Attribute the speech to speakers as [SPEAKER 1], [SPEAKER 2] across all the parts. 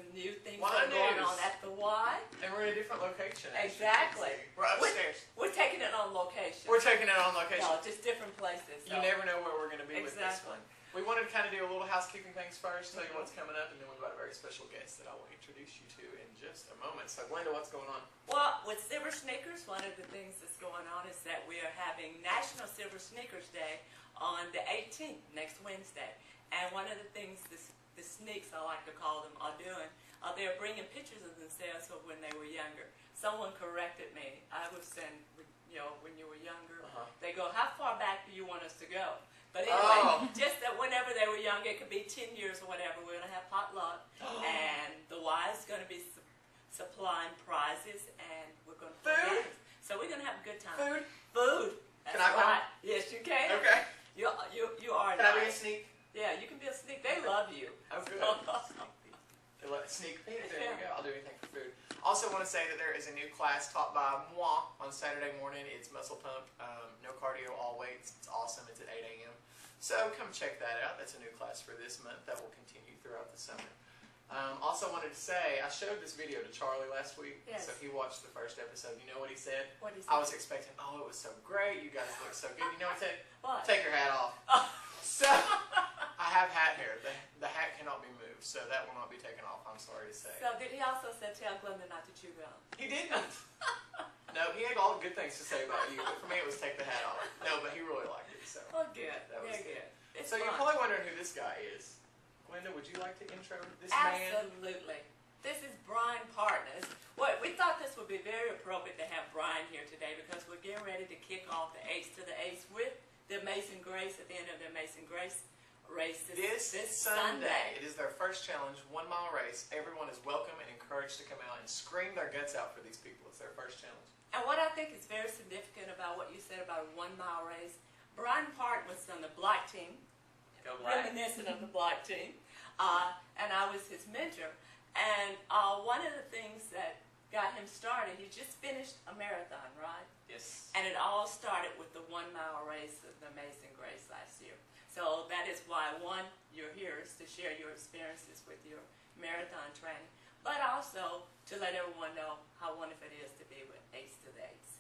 [SPEAKER 1] some new things
[SPEAKER 2] Y
[SPEAKER 1] going
[SPEAKER 2] News.
[SPEAKER 1] on at the Y.
[SPEAKER 2] And we're in a different location.
[SPEAKER 1] Exactly.
[SPEAKER 2] We're upstairs.
[SPEAKER 1] We're taking it on location.
[SPEAKER 2] We're taking it on location.
[SPEAKER 1] No, just different places.
[SPEAKER 2] You never know where we're going to be with this
[SPEAKER 1] Exactly.
[SPEAKER 2] one. We wanted to kind of do a little housekeeping things first, tell you what's coming up, and then we've got a very special guest that I will introduce you to in just a moment. So, Glenda, what's going on?
[SPEAKER 1] Well, with Silver Sneakers, one of the things that's going on is that we are having National Silver Sneakers Day on the 18th, next Wednesday. And one of the things the sneaks, I like to call them, are doing, they're bringing pictures of themselves of when they were younger. Someone corrected me. I was saying, you know, when you were younger, they go, how far back do you want us to go? But anyway, just that whenever they were younger, it could be 10 years or whatever, we're going to have potluck, and the Y is going to be supplying prizes, and we're going to
[SPEAKER 2] Food?
[SPEAKER 1] So we're going to have a good time.
[SPEAKER 2] Food?
[SPEAKER 1] Food. That's
[SPEAKER 2] Can I come?
[SPEAKER 1] right. Yes, you can.
[SPEAKER 2] Okay.
[SPEAKER 1] You are.
[SPEAKER 2] Can I be a sneak?
[SPEAKER 1] Yeah, you can be a sneak. They love you.
[SPEAKER 2] Oh, good. They let sneak peek. There you go. I'll do anything for food. Also want to say that there is a new class taught by moi on Saturday morning. It's muscle pump, no cardio, all weights. It's awesome. It's at 8 a.m. So come check that out. That's a new class for this month that will continue throughout the summer. Also wanted to say, I showed this video to Charlie last week.
[SPEAKER 1] Yes.
[SPEAKER 2] So he watched the first episode. You know what he said?
[SPEAKER 1] What did he say?
[SPEAKER 2] I was expecting, oh, it was so great. You guys look so good. You know what he said?
[SPEAKER 1] What?
[SPEAKER 2] Take your hat off. So, I have hat hair. The hat cannot be moved, so that will not be taken off, I'm sorry to say.
[SPEAKER 1] So did he also say, tell Glenda not to chew gum?
[SPEAKER 2] He didn't. No, he had all the good things to say about you, but for me it was take the hat off. No, but he really liked it, so.
[SPEAKER 1] Oh, good.
[SPEAKER 2] That was
[SPEAKER 1] Very good. It's
[SPEAKER 2] so
[SPEAKER 1] fun.
[SPEAKER 2] you're probably wondering who this guy is. Glenda, would you like to intro this man?
[SPEAKER 1] Absolutely. This is Brian Partin. Well, we thought this would be very appropriate to have Brian here today because we're getting ready to kick off the Ace to the Ace with the Amazing Grace at the end of the Amazing Grace race this Sunday.
[SPEAKER 2] It is their first challenge, 1 mile race. Everyone is welcome and encouraged to come out and scream their guts out for these people. It's their first challenge.
[SPEAKER 1] And what I think is very significant about what you said about a 1 mile race, Brian Partin was on the block team, reminiscent of the block team, and I was his mentor. And one of the things that got him started, he just finished a marathon, right?
[SPEAKER 2] Yes.
[SPEAKER 1] And it all started with the 1 mile race of the Amazing Grace last year. So that is why, one, you're here is to share your experiences with your marathon training, but also to let everyone know how wonderful it is to be with Ace to the Ace.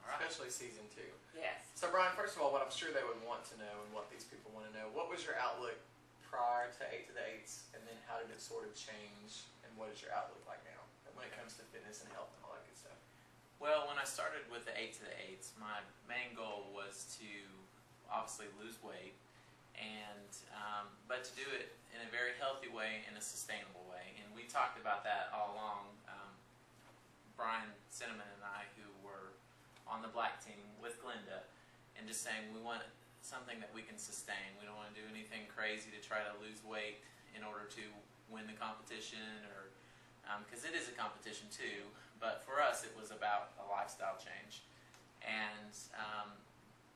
[SPEAKER 2] All right. Especially season 2.
[SPEAKER 1] Yes.
[SPEAKER 2] So Brian, first of all, what I'm sure they would want to know and what these people want to know, what was your outlook prior to 8 to the 8s, and then how did it sort of change, and what is your outlook like now when it comes to fitness and health and all that good stuff?
[SPEAKER 3] Well, when I started with the 8 to the 8s, my main goal was to obviously lose weight, and but to do it in a very healthy way, in a sustainable way. And we talked about that all along. Brian Cinnamon and I, who were on the black team with Glenda, and just saying we want something that we can sustain. We don't want to do anything crazy to try to lose weight in order to win the competition, or because it is a competition too. But for us, it was about a lifestyle change, and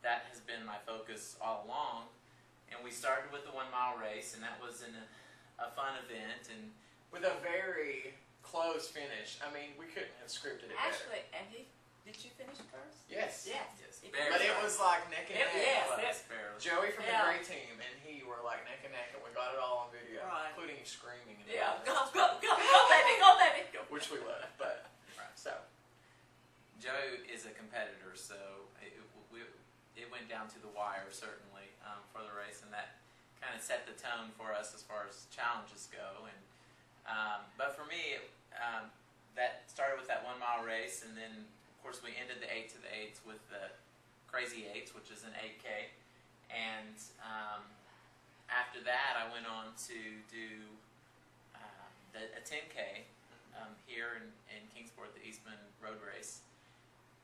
[SPEAKER 3] that has been my focus all along. And we started with the 1 mile race, and that was in a fun event, and
[SPEAKER 2] with a very close finish. I mean, we couldn't have scripted it
[SPEAKER 1] Actually, and did you finish first?
[SPEAKER 2] Yes.
[SPEAKER 1] Yes.
[SPEAKER 2] But it was like neck and neck.
[SPEAKER 1] Yes.
[SPEAKER 2] Joey from the Gray team and he were like neck and neck, and we got it all on video, including you screaming. And
[SPEAKER 1] Go baby.
[SPEAKER 2] Which we love, but so.
[SPEAKER 3] Joey is a competitor, so it went down to the wire, certainly, for the race, and that kind of set the tone for us as far as challenges go. And but for me, that started with that 1 mile race, and then, of course, we ended the 8 to the 8s with the Crazy 8s, which is an 8K. And after that, I went on to do a 10K here in Kingsport, the Eastman Road Race,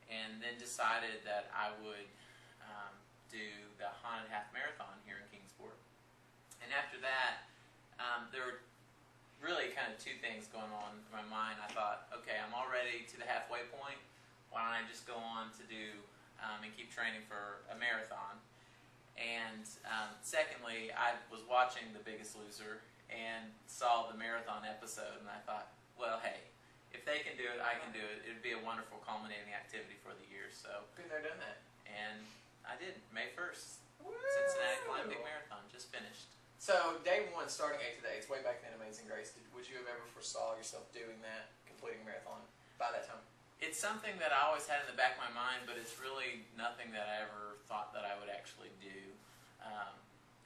[SPEAKER 3] and then decided that I would do the Haunted Half Marathon here in Kingsport. And after that, there were really kind of two things going on in my mind. I thought, okay, I'm already to the halfway point. Why don't I just go on to do and keep training for a marathon? And secondly, I was watching The Biggest Loser and saw the marathon episode, and I thought, well, hey, if they can do it, I can do it. It would be a wonderful culminating activity for the year. So
[SPEAKER 2] been there, done that.
[SPEAKER 3] And I did, May 1st.
[SPEAKER 2] Woo!
[SPEAKER 3] Cincinnati Olympic Marathon, just finished.
[SPEAKER 2] So day 1, starting 8 to the 8s, way back then, Amazing Grace. Would you have ever foresaw yourself doing that, completing a marathon by that time?
[SPEAKER 3] It's something that I always had in the back of my mind, but it's really nothing that I ever thought that I would actually do.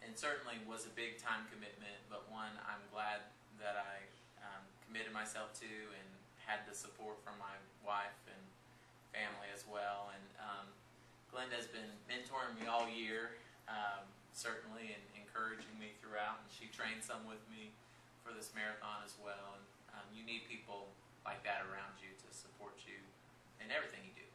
[SPEAKER 3] And certainly was a big time commitment, but one I'm glad that I committed myself to and had the support from my wife and family as well. And Glenda's been mentoring me all year, certainly, and encouraging me throughout. And she trained some with me for this marathon as well. And you need people like that around you to support you in everything you do.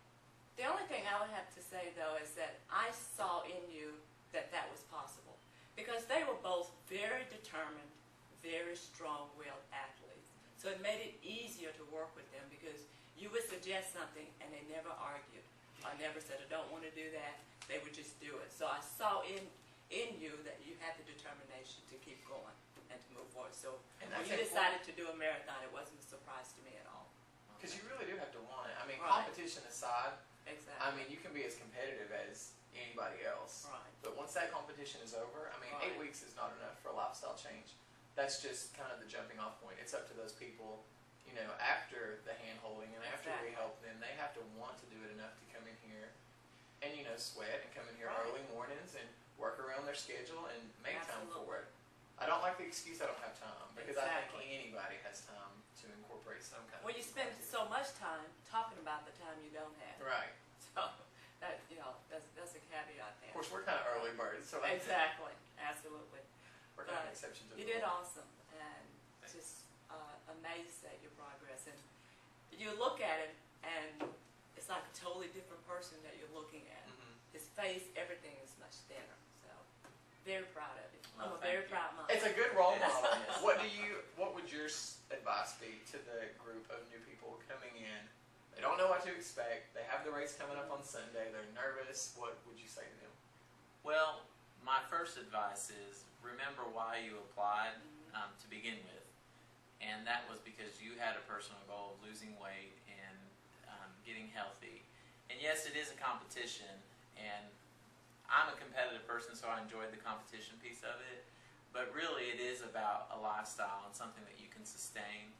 [SPEAKER 1] The only thing I would have to say, though, is that I saw in you that that was possible. Because they were both very determined, very strong-willed athletes. So it made it easier to work with them because you would suggest something and they never argued. I never said, I don't want to do that. They would just do it. So I saw in you that you had the determination to keep going and to move forward. So when you decided to do a marathon, it wasn't a surprise to me at all.
[SPEAKER 2] Because you really do have to want it. I mean,
[SPEAKER 1] Right.
[SPEAKER 2] competition aside,
[SPEAKER 1] Exactly.
[SPEAKER 2] I mean, you can be as competitive as anybody else.
[SPEAKER 1] Right.
[SPEAKER 2] But once that competition is over, I mean,
[SPEAKER 1] Right.
[SPEAKER 2] 8 weeks is not enough for a lifestyle change. That's just kind of the jumping off point. It's up to those people, you know, after the hand holding and after we
[SPEAKER 1] Exactly.
[SPEAKER 2] help them, they have to want to do it enough to come in here and, you know, sweat and come in here
[SPEAKER 1] Right.
[SPEAKER 2] early mornings and work around their schedule and make time
[SPEAKER 1] Absolutely.
[SPEAKER 2] for it. I don't like the excuse I don't have time because I
[SPEAKER 1] Exactly.
[SPEAKER 2] think anybody has time to incorporate some kind
[SPEAKER 1] Well,
[SPEAKER 2] of
[SPEAKER 1] you spend so much time talking about the time you don't have.
[SPEAKER 2] Right.
[SPEAKER 1] So that, you know, that's a caveat there.
[SPEAKER 2] Of course, we're kind of early birds, so I think
[SPEAKER 1] Exactly. Absolutely.
[SPEAKER 2] we're kind of an exception to the
[SPEAKER 1] You did
[SPEAKER 2] rule.
[SPEAKER 1] awesome, and just amazed at your progress. And you look at it, and it's like a totally different person that you're looking at.
[SPEAKER 2] Mhm.
[SPEAKER 1] His face, everything is much thinner. So, very proud of you.
[SPEAKER 3] Well,
[SPEAKER 1] I'm a
[SPEAKER 3] thank
[SPEAKER 1] very
[SPEAKER 3] you.
[SPEAKER 1] proud mom.
[SPEAKER 2] It's a good role
[SPEAKER 3] Yes.
[SPEAKER 2] model.
[SPEAKER 3] Yes.
[SPEAKER 2] What would your advice be to the group of new people coming in? They don't know what to expect. They have the race coming up on Sunday. They're nervous. What would you say to them?
[SPEAKER 3] Well, my first advice is remember why you applied to begin with. And that was because you had a personal goal of losing weight and getting healthy. And yes, it is a competition, and I'm a competitive person, so I enjoyed the competition piece of it. But really, it is about a lifestyle and something that you can sustain.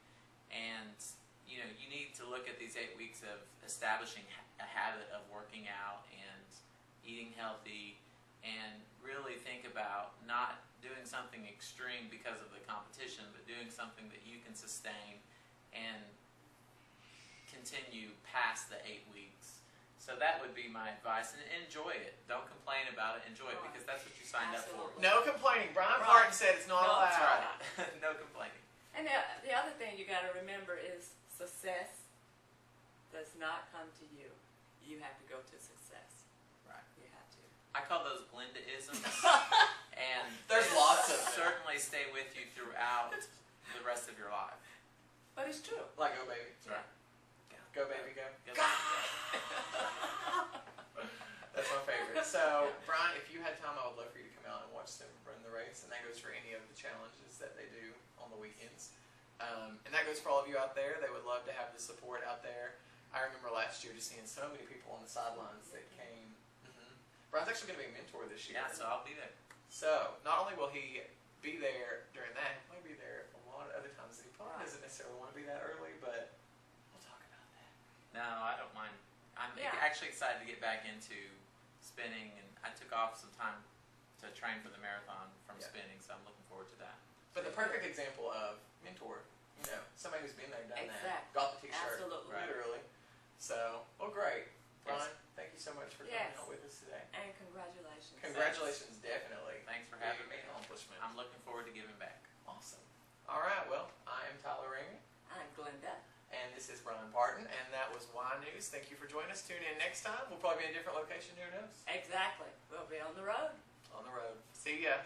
[SPEAKER 3] And you know, you need to look at these 8 weeks of establishing a habit of working out and eating healthy, and really think about not doing something extreme because of the competition, but doing something that you can sustain and continue past the 8 weeks. So that would be my advice, and enjoy it. Don't complain about it. Enjoy it because that's what you signed up for.
[SPEAKER 1] Absolutely.
[SPEAKER 2] No complaining. Brian
[SPEAKER 1] Right.
[SPEAKER 2] Partin said it's not
[SPEAKER 1] No,
[SPEAKER 2] allowed.
[SPEAKER 1] that's right.
[SPEAKER 3] No complaining.
[SPEAKER 1] And the other thing you got to remember is success does not come to you. You have to go to success.
[SPEAKER 3] Right.
[SPEAKER 1] You have to.
[SPEAKER 3] I call those Glendaisms, and
[SPEAKER 2] There's
[SPEAKER 3] they
[SPEAKER 2] lots of them.
[SPEAKER 3] certainly stay with you throughout the rest of your life.
[SPEAKER 1] But it's true.
[SPEAKER 2] Like, go baby.
[SPEAKER 3] That's right.
[SPEAKER 2] Go baby, go.
[SPEAKER 3] Good luck.
[SPEAKER 2] That's my favorite. So, Brian, if you had time, I would love for you to come out and watch them run the race. And that goes for any of the challenges that they do on the weekends. And that goes for all of you out there. They would love to have the support out there. I remember last year just seeing so many people on the sidelines that came. Brian's actually going to be a mentor this year.
[SPEAKER 3] Yeah, so I'll be there.
[SPEAKER 2] So, not only will he be there during that, he might be there a lot of other times that he probably doesn't necessarily want to be that early, but we'll talk about that.
[SPEAKER 3] No, I don't mind. I'm
[SPEAKER 1] Yeah.
[SPEAKER 3] actually excited to get back into spinning, and I took off some time to train for the marathon from
[SPEAKER 2] Yeah.
[SPEAKER 3] spinning, so I'm looking forward to that.
[SPEAKER 2] But the perfect example of mentor, you know, somebody who's been there, done that,
[SPEAKER 1] Exactly.
[SPEAKER 2] got the t-shirt,
[SPEAKER 1] Absolutely.
[SPEAKER 3] Right.
[SPEAKER 2] literally. So, well, great.
[SPEAKER 3] Yes.
[SPEAKER 2] Brian, thank you so much for coming
[SPEAKER 1] Yes.
[SPEAKER 2] out with us today.
[SPEAKER 1] And congratulations.
[SPEAKER 2] Congratulations, definitely.
[SPEAKER 3] Thanks for having
[SPEAKER 2] Big
[SPEAKER 3] me.
[SPEAKER 2] accomplishment.
[SPEAKER 3] I'm looking forward to giving back.
[SPEAKER 2] Awesome. All right, well, I am Tyler Ramey,
[SPEAKER 1] I'm Glenda.
[SPEAKER 2] and this is Brian Partin, and that was Y News. Thank you for joining us. Tune in next time. We'll probably be in a different location, who knows?
[SPEAKER 1] Exactly. We'll be on the road.
[SPEAKER 2] On the road. See ya.